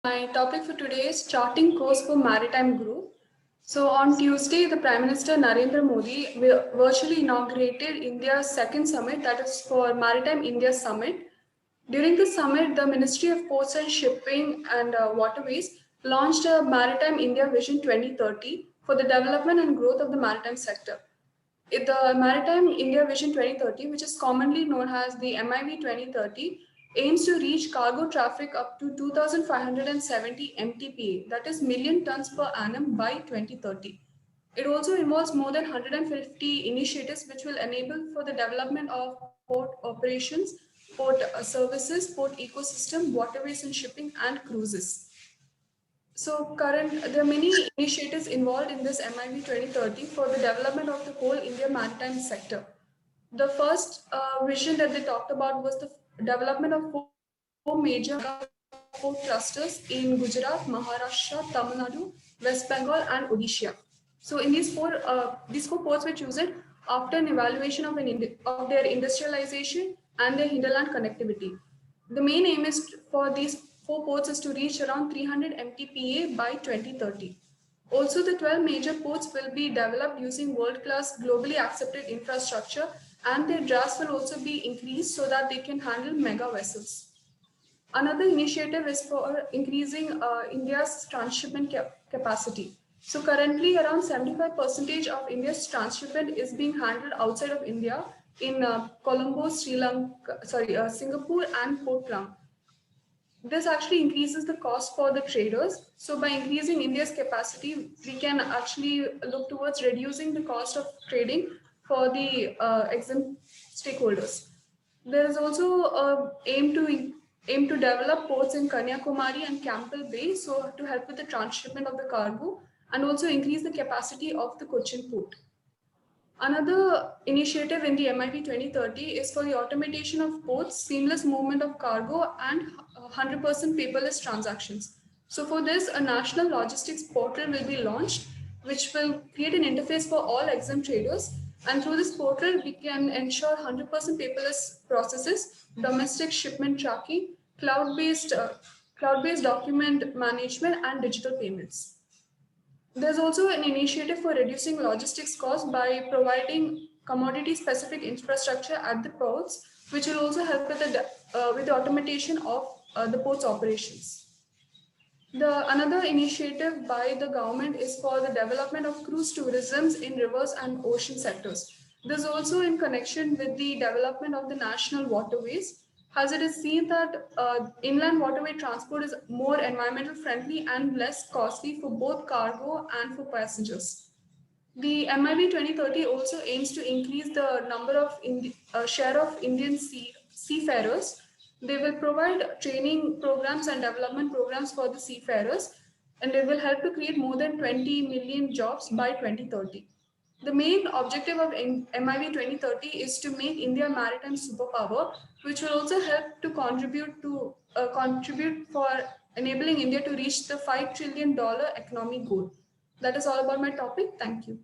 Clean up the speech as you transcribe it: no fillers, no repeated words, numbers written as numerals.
My topic for today is charting course for maritime growth. So on Tuesday, the Prime Minister Narendra Modi virtually inaugurated India's second summit, that is for Maritime India Summit. During the summit, the Ministry of Ports and Shipping and Waterways launched a Maritime India Vision 2030 for the development and growth of the maritime sector. The Maritime India Vision 2030, which is commonly known as the MIV 2030, aims to reach cargo traffic up to 2,570 MTPA, that is million tons per annum by 2030. It also involves more than 150 initiatives which will enable for the development of port operations, port services, port ecosystem, waterways and shipping, and cruises. There are many initiatives involved in this MIV 2030 for the development of the whole India maritime sector. The first vision that they talked about was the development of four major port clusters in Gujarat, Maharashtra, Tamil Nadu, West Bengal, and Odisha. So in these four ports were chosen after an evaluation of their industrialization and their hinterland connectivity. The main aim is for these four ports is to reach around 300 MTPA by 2030. Also, the 12 major ports will be developed using world-class, globally accepted infrastructure, and their drafts will also be increased so that they can handle mega vessels. Another initiative is for increasing India's transshipment capacity. So currently, around 75% of India's transshipment is being handled outside of India in Colombo, Singapore, and Port Klang. This actually increases the cost for the traders. So by increasing India's capacity, we can actually look towards reducing the cost of trading for the exempt stakeholders. There is also aim to develop ports in Kanyakumari and Campbell Bay, so to help with the transshipment of the cargo and also increase the capacity of the Cochin port. Another initiative in the MIP 2030 is for the automation of ports, seamless movement of cargo, and 100% paperless transactions. So for this, a national logistics portal will be launched, which will create an interface for all exempt traders. And through this portal, we can ensure 100% paperless processes, domestic shipment tracking, cloud-based document management, and digital payments. There's also an initiative for reducing logistics costs by providing commodity-specific infrastructure at the ports, which will also help with the automation of the port's operations. Another initiative by the government is for the development of cruise tourism in rivers and ocean sectors. This is also in connection with the development of the national waterways, as it is seen that inland waterway transport is more environmental friendly and less costly for both cargo and for passengers. The MIB 2030 also aims to increase the number of share of Indian seafarers. They will provide training programs and development programs for the seafarers, and they will help to create more than 20 million jobs by 2030. The main objective of MIB 2030 is to make India a maritime superpower, which will also help to contribute for enabling India to reach the $5 trillion economic goal. That is all about my topic. Thank you.